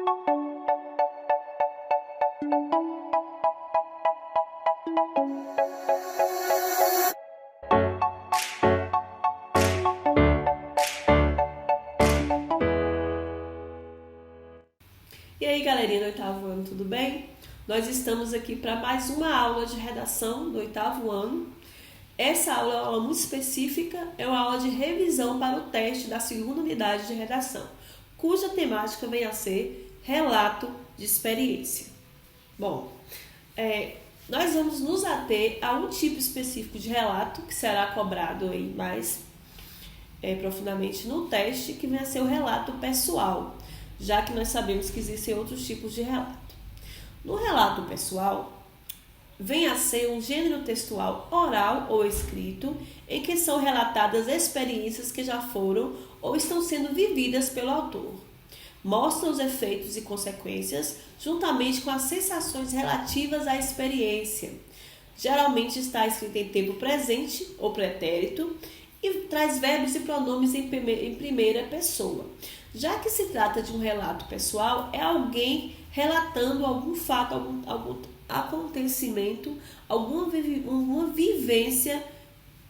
E aí, galerinha do oitavo ano, tudo bem? Nós estamos aqui para mais uma aula de redação do oitavo ano. Essa aula é uma aula muito específica, é uma aula de revisão para o teste da segunda unidade de redação, cuja temática vem a ser relato de experiência. Bom, nós vamos nos ater a um tipo específico de relato, que será cobrado aí mais profundamente no teste, que vem a ser o relato pessoal, já que nós sabemos que existem outros tipos de relato. No relato pessoal, vem a ser um gênero textual oral ou escrito, em que são relatadas experiências que já foram ou estão sendo vividas pelo autor. Mostra os efeitos e consequências, juntamente com as sensações relativas à experiência. Geralmente está escrito em tempo presente ou pretérito, e traz verbos e pronomes em primeira pessoa. Já que se trata de um relato pessoal, é alguém relatando algum fato, algum acontecimento, alguma vivência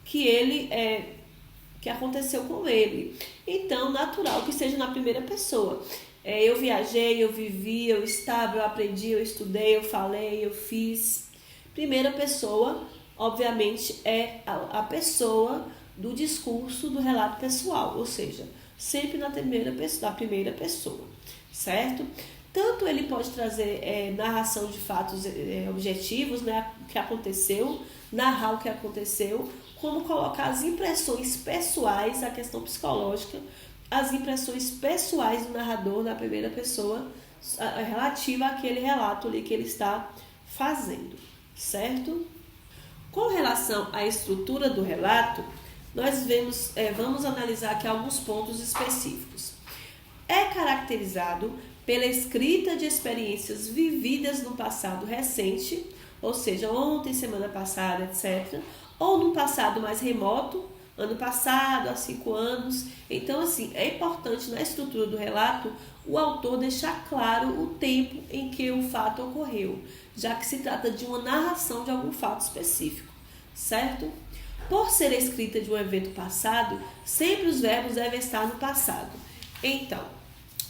que aconteceu com ele. Então, natural que seja na primeira pessoa. Eu viajei, eu vivi, eu estava, eu aprendi, eu estudei, eu falei, eu fiz. Primeira pessoa, obviamente, é a pessoa do discurso do relato pessoal, ou seja, sempre na primeira pessoa, certo? Tanto ele pode trazer narração de fatos objetivos, né, o que aconteceu, narrar o que aconteceu, como colocar as impressões pessoais, a questão psicológica, as impressões pessoais do narrador na primeira pessoa relativa àquele relato ali que ele está fazendo, certo? Com relação à estrutura do relato, nós vamos analisar aqui alguns pontos específicos. É caracterizado pela escrita de experiências vividas no passado recente, ou seja, ontem, semana passada, etc., ou no passado mais remoto, ano passado, há 5 anos. Então, assim, é importante na estrutura do relato o autor deixar claro o tempo em que o fato ocorreu, já que se trata de uma narração de algum fato específico, certo? Por ser escrita de um evento passado, sempre os verbos devem estar no passado. Então,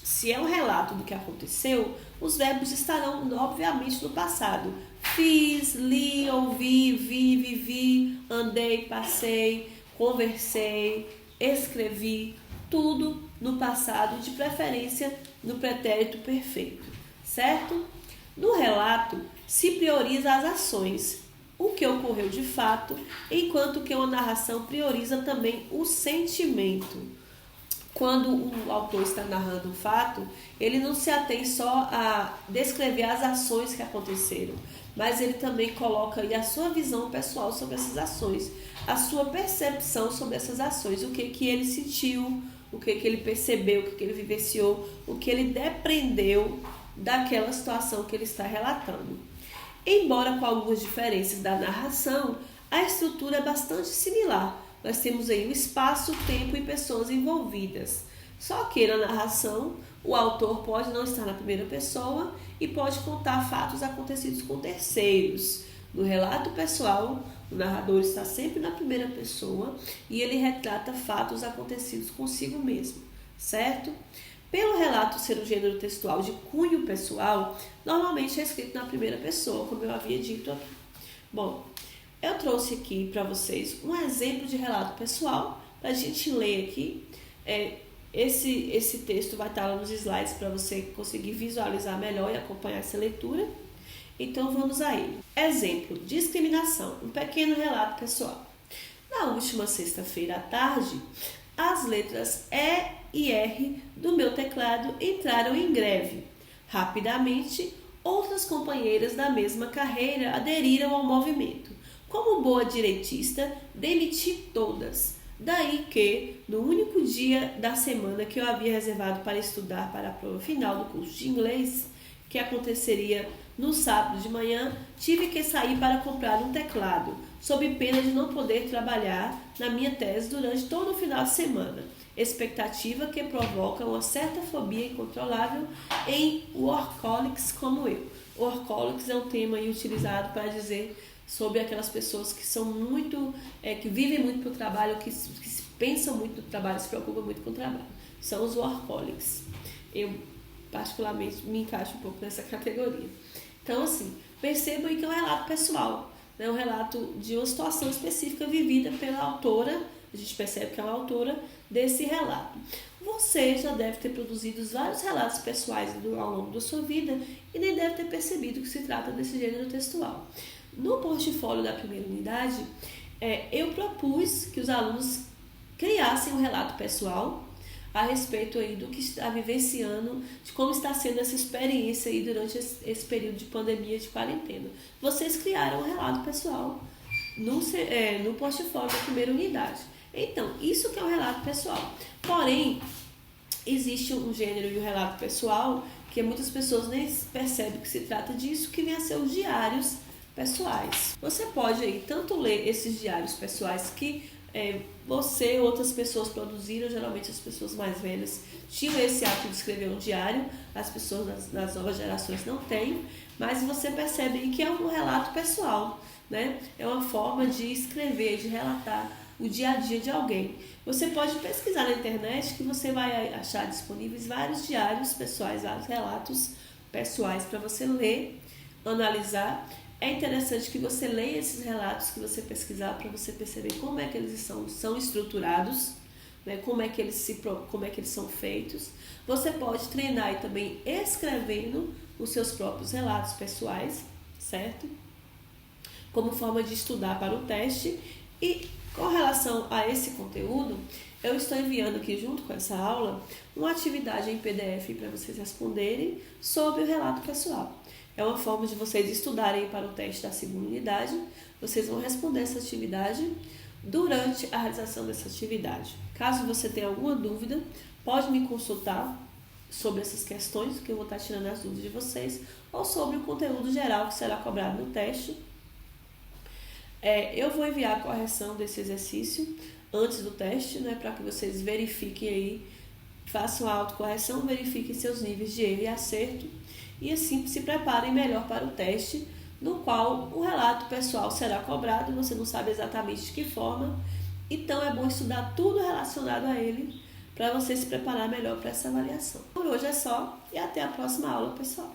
se é um relato do que aconteceu, os verbos estarão, obviamente, no passado. Fiz, li, ouvi, vi, vivi, andei, passei, conversei, escrevi, tudo no passado, de preferência no pretérito perfeito, certo? No relato, se prioriza as ações, o que ocorreu de fato, enquanto que uma narração prioriza também o sentimento. Quando o autor está narrando um fato, ele não se atém só a descrever as ações que aconteceram, mas ele também coloca aí a sua visão pessoal sobre essas ações, a sua percepção sobre essas ações, o que ele sentiu, o que ele percebeu, o que ele vivenciou, o que ele depreendeu daquela situação que ele está relatando. Embora com algumas diferenças da narração, a estrutura é bastante similar. Nós temos aí o espaço, o tempo e pessoas envolvidas. Só que na narração, o autor pode não estar na primeira pessoa e pode contar fatos acontecidos com terceiros. No relato pessoal, o narrador está sempre na primeira pessoa e ele retrata fatos acontecidos consigo mesmo, certo? Pelo relato ser um gênero textual de cunho pessoal, normalmente é escrito na primeira pessoa, como eu havia dito aqui. Bom, eu trouxe aqui para vocês um exemplo de relato pessoal, para a gente ler aqui. Esse texto vai estar lá nos slides para você conseguir visualizar melhor e acompanhar essa leitura. Então vamos a ele. Exemplo, discriminação, um pequeno relato pessoal. Na última sexta-feira à tarde, as letras E e R do meu teclado entraram em greve. Rapidamente, outras companheiras da mesma carreira aderiram ao movimento. Como boa direitista, demiti todas. Daí que, no único dia da semana que eu havia reservado para estudar para a prova final do curso de inglês, que aconteceria no sábado de manhã, tive que sair para comprar um teclado, sob pena de não poder trabalhar na minha tese durante todo o final de semana. expectativa que provoca uma certa fobia incontrolável em workaholics como eu. Workaholics é um tema aí utilizado para dizer sobre aquelas pessoas que são muito, que vivem muito para o trabalho, que pensam muito no trabalho, se preocupam muito com o trabalho. São os workaholics. Eu, particularmente, me encaixo um pouco nessa categoria. Então, assim, percebam que é um relato pessoal, né? Um relato de uma situação específica vivida pela autora. A gente percebe que é uma autora desse relato. Você já deve ter produzido vários relatos pessoais ao longo da sua vida e nem deve ter percebido que se trata desse gênero textual. No portfólio da primeira unidade, eu propus que os alunos criassem um relato pessoal a respeito aí do que está vivenciando, de como está sendo essa experiência aí durante esse período de pandemia, de quarentena. Vocês criaram um relato pessoal no portfólio da primeira unidade. Então, isso que é um relato pessoal. Porém, existe um gênero de um relato pessoal que muitas pessoas nem percebem que se trata disso, que vem a ser os diários pessoais. Você pode aí tanto ler esses diários pessoais que você e outras pessoas produziram, geralmente as pessoas mais velhas tinham esse hábito de escrever um diário, as pessoas das novas gerações não têm, mas você percebe aí que é um relato pessoal, né? É uma forma de escrever, de relatar o dia a dia de alguém. Você pode pesquisar na internet que você vai achar disponíveis vários diários pessoais, vários relatos pessoais para você ler, analisar. É interessante que você leia esses relatos que você pesquisar para você perceber como é que eles são estruturados, né? Como é que eles são feitos. Você pode treinar aí também escrevendo os seus próprios relatos pessoais, certo? Como forma de estudar para o teste. E com relação a esse conteúdo, eu estou enviando aqui junto com essa aula uma atividade em PDF para vocês responderem sobre o relato pessoal. É uma forma de vocês estudarem para o teste da segunda unidade. Vocês vão responder essa atividade durante a realização dessa atividade. Caso você tenha alguma dúvida, pode me consultar sobre essas questões, que eu vou estar tirando as dúvidas de vocês, ou sobre o conteúdo geral que será cobrado no teste. Eu vou enviar a correção desse exercício antes do teste, né, para que vocês verifiquem aí, façam a autocorreção, verifiquem seus níveis de erro e acerto e assim se preparem melhor para o teste, no qual o relato pessoal será cobrado, você não sabe exatamente de que forma, então é bom estudar tudo relacionado a ele para você se preparar melhor para essa avaliação. Por hoje é só e até a próxima aula, pessoal.